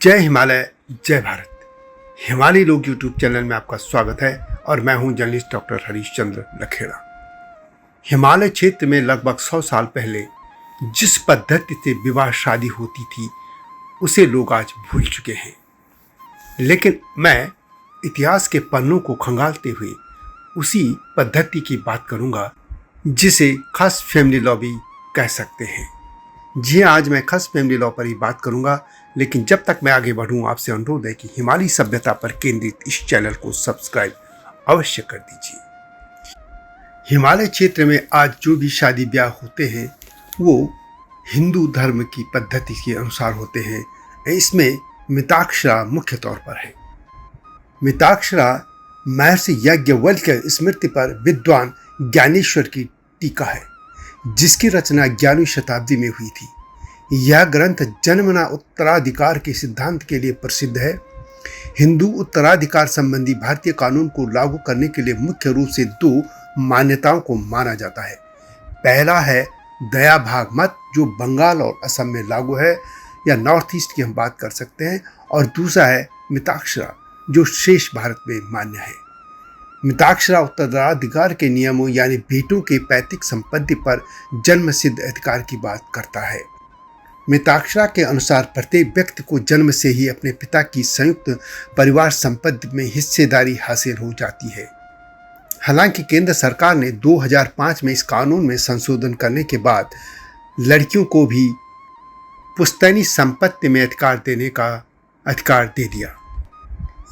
जय हिमालय, जय भारत। हिमालय लोग यूट्यूब चैनल में आपका स्वागत है और मैं हूं जर्नलिस्ट डॉक्टर हरीशचंद्र लखेड़ा। हिमालय क्षेत्र में लगभग 100 साल पहले जिस पद्धति से विवाह शादी होती थी उसे लोग आज भूल चुके हैं, लेकिन मैं इतिहास के पन्नों को खंगालते हुए उसी पद्धति की बात करूंगा जिसे खास फैमिली लॉ भी कह सकते हैं। जी हाँ, आज मैं खास फैमिली लॉ पर ही बात करूंगा, लेकिन जब तक मैं आगे बढ़ूं आपसे अनुरोध है कि हिमालय सभ्यता पर केंद्रित इस चैनल को सब्सक्राइब अवश्य कर दीजिए। हिमालय क्षेत्र में आज जो भी शादी ब्याह होते हैं वो हिंदू धर्म की पद्धति के अनुसार होते हैं। इसमें मिताक्षरा मुख्य तौर पर है। मिताक्षरा महर्षि याज्ञवल्क्य की स्मृति पर विद्वान ज्ञानेश्वर की टीका है, जिसकी रचना 11वीं शताब्दी में हुई थी। यह ग्रंथ जन्मना उत्तराधिकार के सिद्धांत के लिए प्रसिद्ध है। हिंदू उत्तराधिकार संबंधी भारतीय कानून को लागू करने के लिए मुख्य रूप से 2 मान्यताओं को माना जाता है। पहला है दया भाग मत, जो बंगाल और असम में लागू है या नॉर्थ ईस्ट की हम बात कर सकते हैं, और दूसरा है मिताक्षरा, जो शेष भारत में मान्य है। मिताक्षरा उत्तराधिकार के नियमों यानी बेटों के पैतृक संपत्ति पर जन्म सिद्ध अधिकार की बात करता है। मिताक्षरा के अनुसार प्रत्येक व्यक्ति को जन्म से ही अपने पिता की संयुक्त परिवार संपत्ति में हिस्सेदारी हासिल हो जाती है। हालांकि केंद्र सरकार ने 2005 में इस कानून में संशोधन करने के बाद लड़कियों को भी पुश्तैनी संपत्ति में अधिकार देने का अधिकार दे दिया।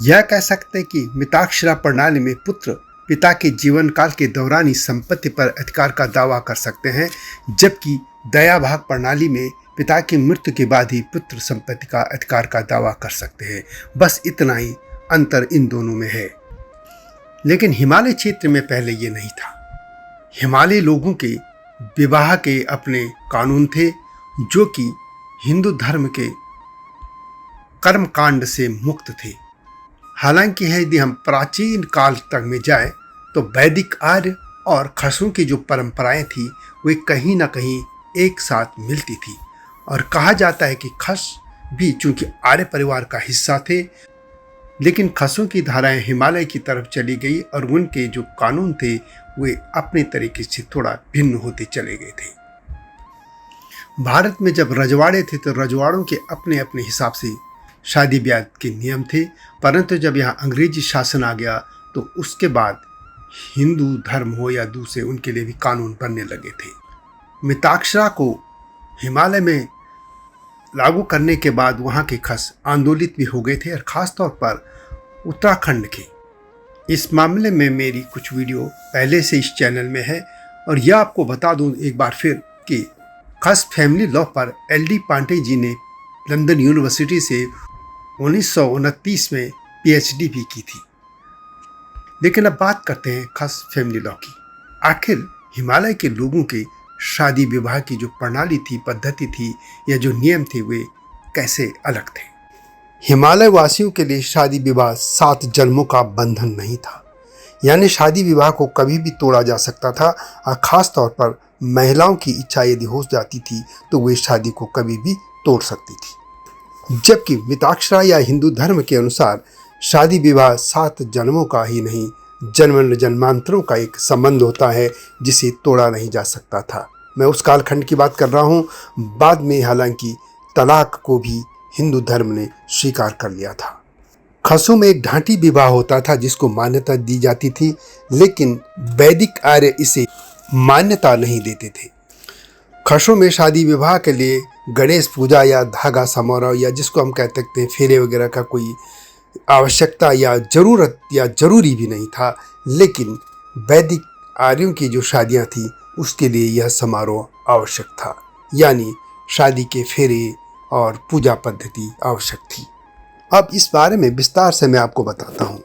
यह कह सकते हैं कि मिताक्षरा प्रणाली में पुत्र पिता के जीवन काल के दौरान ही संपत्ति पर अधिकार का दावा कर सकते हैं, जबकि दया भाग प्रणाली में पिता की मृत्यु के बाद ही पुत्र संपत्ति का अधिकार का दावा कर सकते हैं। बस इतना ही अंतर इन दोनों में है। लेकिन हिमालय क्षेत्र में पहले ये नहीं था। हिमालय लोगों के विवाह के अपने कानून थे, जो कि हिंदू धर्म के कर्मकांड से मुक्त थे। हालांकि यदि हम प्राचीन काल तक में जाएं तो वैदिक आर्य और खसों की जो परंपराएं थी वे कहीं ना कहीं एक साथ मिलती थी, और कहा जाता है कि खस भी चूंकि आर्य परिवार का हिस्सा थे, लेकिन खसों की धाराएं हिमालय की तरफ चली गई और उनके जो कानून थे वे अपने तरीके से थोड़ा भिन्न होते चले गए थे। भारत में जब रजवाड़े थे तो रजवाड़ों के अपने अपने हिसाब से शादी ब्याह के नियम थे, परंतु जब यहाँ अंग्रेजी शासन आ गया तो उसके बाद हिंदू धर्म हो या दूसरे, उनके लिए भी कानून बनने लगे थे। मिताक्षरा को हिमालय में लागू करने के बाद वहाँ के खस आंदोलित भी हो गए थे, और ख़ास तौर पर उत्तराखंड के। इस मामले में मेरी कुछ वीडियो पहले से इस चैनल में है, और यह आपको बता दूं एक बार फिर कि खस फैमिली लॉ पर LD पांडे जी ने लंदन यूनिवर्सिटी से 1929 में PhD भी की थी। लेकिन अब बात करते हैं खस फैमिली लॉ की। आखिर हिमालय के लोगों के शादी विवाह की जो प्रणाली थी, पद्धति थी या जो नियम थे वे कैसे अलग थे। हिमालय वासियों के लिए शादी विवाह 7 जन्मों का बंधन नहीं था, यानी शादी विवाह को कभी भी तोड़ा जा सकता था, और ख़ास तौर पर महिलाओं की इच्छा यदि हो जाती थी तो वे शादी को कभी भी तोड़ सकती थी। जबकि मिताक्षरा या हिंदू धर्म के अनुसार शादी विवाह 7 जन्मों का ही नहीं, जन्म जन्मांतरों का एक संबंध होता है जिसे तोड़ा नहीं जा सकता था। मैं उस कालखंड की बात कर रहा हूँ। बाद में हालांकि तलाक को भी हिंदू धर्म ने स्वीकार कर लिया था। खसों में एक ढांटी विवाह होता था जिसको मान्यता दी जाती थी, लेकिन वैदिक आर्य इसे मान्यता नहीं देते थे। खसों में शादी विवाह के लिए गणेश पूजा या धागा समारोह या जिसको हम कह सकते हैं फेरे वगैरह का कोई आवश्यकता या ज़रूरत या ज़रूरी भी नहीं था, लेकिन वैदिक आर्यों की जो शादियां थी उसके लिए यह समारोह आवश्यक था, यानी शादी के फेरे और पूजा पद्धति आवश्यक थी। अब इस बारे में विस्तार से मैं आपको बताता हूँ।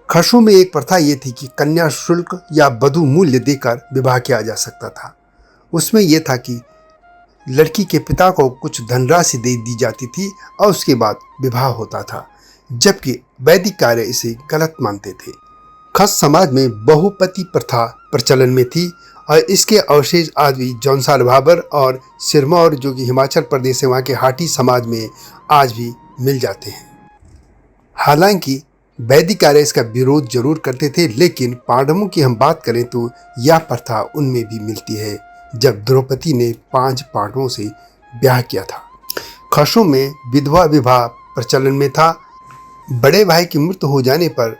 खसों में एक प्रथा ये थी कि कन्या शुल्क या वधू मूल्य देकर विवाह किया जा सकता था। उसमें यह था कि लड़की के पिता को कुछ धनराशि दे दी जाती थी और उसके बाद विवाह होता था, जबकि वैदिक कार्य इसे गलत मानते थे। खस समाज में बहुपति प्रथा प्रचलन में थी और इसके अवशेष आज भी जौनसार भाबर और सिरमौर जो कि हिमाचल प्रदेश है वहाँ के हाटी समाज में आज भी मिल जाते हैं। हालांकि वैदिक आर्य इसका विरोध जरूर करते थे, लेकिन पांडवों की हम बात करें तो यह प्रथा उनमें भी मिलती है जब द्रौपदी ने 5 पांडवों से ब्याह किया था। खसों में विधवा विवाह प्रचलन में था। बड़े भाई की मृत्यु हो जाने पर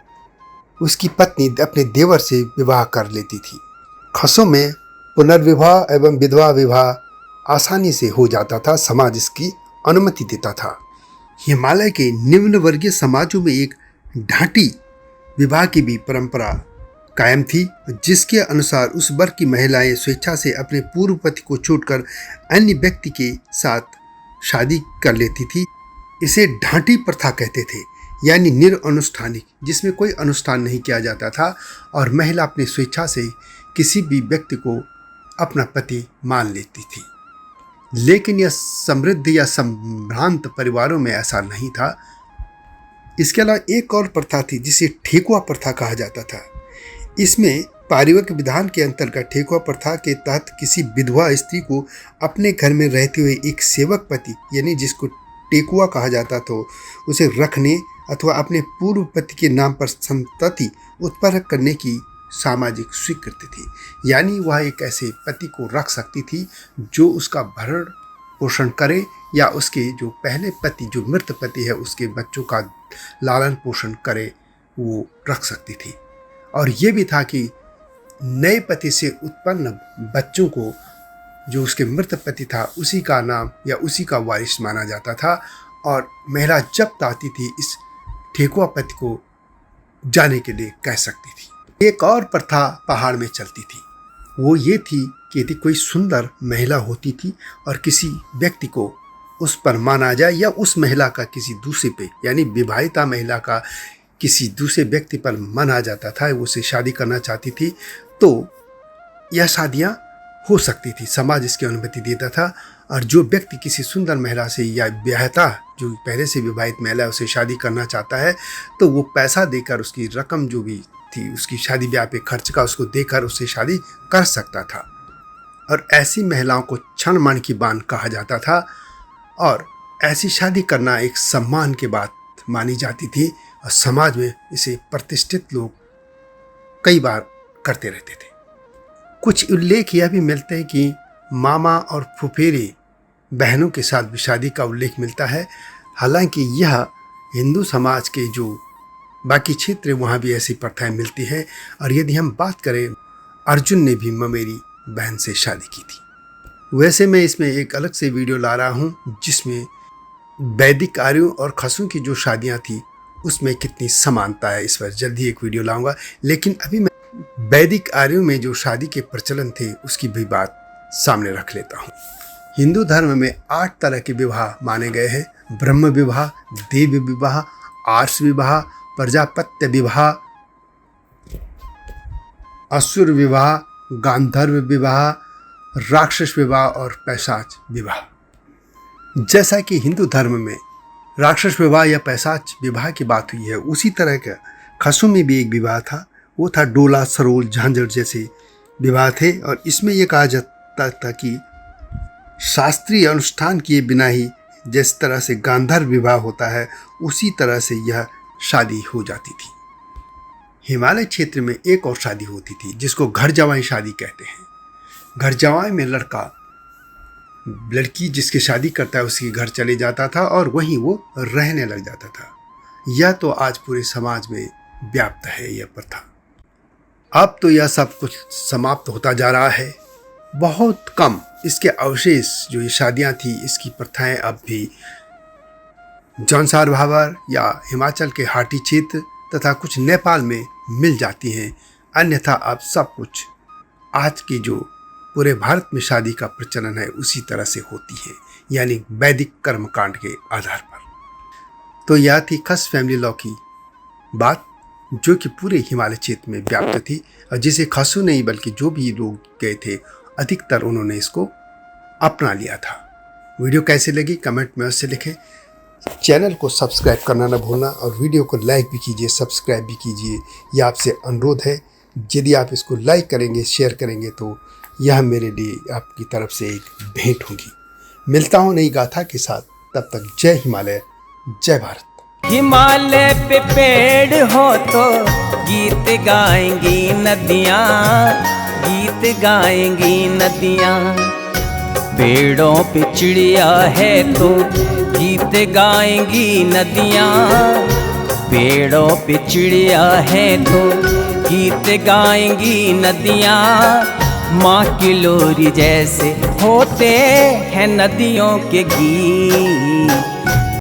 उसकी पत्नी अपने देवर से विवाह कर लेती थी। खसों में पुनर्विवाह एवं विधवा विवाह आसानी से हो जाता था, समाज इसकी अनुमति देता था। हिमालय के निम्न वर्गीय समाजों में एक ढाटी विवाह की भी परंपरा कायम थी, जिसके अनुसार उस वर्ग की महिलाएं स्वेच्छा से अपने पूर्व पति को छोड़कर अन्य व्यक्ति के साथ शादी कर लेती थी। इसे ढाटी प्रथा कहते थे, यानी निरअनुष्ठानिक, जिसमें कोई अनुष्ठान नहीं किया जाता था और महिला अपनी स्वेच्छा से किसी भी व्यक्ति को अपना पति मान लेती थी। लेकिन यह समृद्ध या संभ्रांत परिवारों में ऐसा नहीं था। इसके अलावा एक और प्रथा थी जिसे ठेकुआ प्रथा कहा जाता था। इसमें पारिवारिक विधान के अंतर्गत ठेकुआ प्रथा के तहत किसी विधवा स्त्री को अपने घर में रहते हुए एक सेवक पति, यानी जिसको टेकुआ कहा जाता था, उसे रखने अथवा अपने पूर्व पति के नाम पर संतति उत्पन्न करने की सामाजिक स्वीकृति थी। यानी वह एक ऐसे पति को रख सकती थी जो उसका भरण पोषण करे, या उसके जो पहले पति, जो मृत पति है, उसके बच्चों का लालन पोषण करे, वो रख सकती थी। और ये भी था कि नए पति से उत्पन्न बच्चों को, जो उसके मृत पति था, उसी का नाम या उसी का वारिस माना जाता था। और महिला जब चाहती थी इस ठेकुआ पति को जाने के लिए कह सकती थी। एक और प्रथा पहाड़ में चलती थी, वो ये थी कि यदि कोई सुंदर महिला होती थी और किसी व्यक्ति को उस पर माना जाए, या उस महिला का किसी दूसरे पे, यानी विवाहिता महिला का किसी दूसरे व्यक्ति पर मन आ जाता था, वो उसे शादी करना चाहती थी, तो यह शादियां हो सकती थी, समाज इसकी अनुमति देता था। और जो व्यक्ति किसी सुंदर महिला से, या विवाहिता जो पहले से विवाहित महिला उसे शादी करना चाहता है, तो वो पैसा देकर, उसकी रकम जो भी थी उसकी शादी ब्याह पे खर्च का, उसको देकर उससे शादी कर सकता था। और ऐसी महिलाओं को क्षण मन की बान कहा जाता था, और ऐसी शादी करना एक सम्मान की बात मानी जाती थी, और समाज में इसे प्रतिष्ठित लोग कई बार करते रहते थे। कुछ उल्लेख यह भी मिलते हैं कि मामा और फुफेरे बहनों के साथ भी शादी का उल्लेख मिलता है। हालांकि यह हिंदू समाज के जो बाकी क्षेत्र वहाँ भी ऐसी प्रथाएं मिलती हैं। और यदि हम बात करें, अर्जुन ने भी ममेरी बहन से शादी की थी। वैसे मैं इसमें एक अलग से वीडियो ला रहा हूँ जिसमें वैदिक आर्यों और खसों की जो शादियाँ थी उसमें कितनी समानता है, इस पर जल्दी एक वीडियो लाऊंगा। लेकिन अभी मैं वैदिक आर्यों में जो शादी के प्रचलन थे उसकी भी बात सामने रख लेता हूँ। हिंदू धर्म में 8 तरह के विवाह माने गए हैं: ब्रह्म विवाह, देव विवाह, आर्ष विवाह, प्रजापत्य विवाह, असुर विवाह, गांधर्व विवाह, राक्षस विवाह और पैशाच विवाह। जैसा कि हिंदू धर्म में राक्षस विवाह या पैशाच विवाह की बात हुई है, उसी तरह का खसों में भी एक विवाह था। वो था डोला, सरोल, झांझर जैसे विवाह थे। और इसमें यह कहा जाता था कि शास्त्रीय अनुष्ठान किए बिना ही जिस तरह से गांधर्व विवाह होता है, उसी तरह से यह शादी हो जाती थी। हिमालय क्षेत्र में एक और शादी होती थी जिसको घर जवाई शादी कहते हैं। घर जवाई में लड़की जिसकी शादी करता है उसके घर चले जाता था और वहीं वो रहने लग जाता था। यह तो आज पूरे समाज में व्याप्त है यह प्रथा। अब तो यह सब कुछ समाप्त होता जा रहा है। बहुत कम इसके अवशेष, जो ये शादियां थी, इसकी प्रथाएं अब भी जौनसार भाबर या हिमाचल के हाटी क्षेत्र तथा कुछ नेपाल में मिल जाती हैं। अन्यथा अब सब कुछ आज की जो पूरे भारत में शादी का प्रचलन है उसी तरह से होती है, यानी वैदिक कर्मकांड के आधार पर। तो यह थी खस फैमिली लॉ की बात, जो कि पूरे हिमालय क्षेत्र में व्याप्त थी और जिसे खसों नहीं बल्कि जो भी लोग गए थे अधिकतर उन्होंने इसको अपना लिया था। वीडियो कैसे लगी कमेंट में उससे लिखें। चैनल को सब्सक्राइब करना न भूलना और वीडियो को लाइक भी कीजिए, सब्सक्राइब भी कीजिए। यह आपसे अनुरोध है। यदि आप इसको लाइक करेंगे, शेयर करेंगे तो यह मेरे लिए आपकी तरफ से एक भेंट होगी। मिलता हूँ नई गाथा के साथ, तब तक जय हिमालय, जय भारत। हिमालय पे पेड़ हो तो गीत गाएंगी नदियाँ, गीत गाएंगी नदियाँ। पेड़ों पे चिड़िया है तो गीत गाएंगी नदियाँ, पेड़ों पे चिड़िया है तो गीत गाएंगी नदियाँ। माँ की लोरी जैसे होते हैं नदियों के गीत।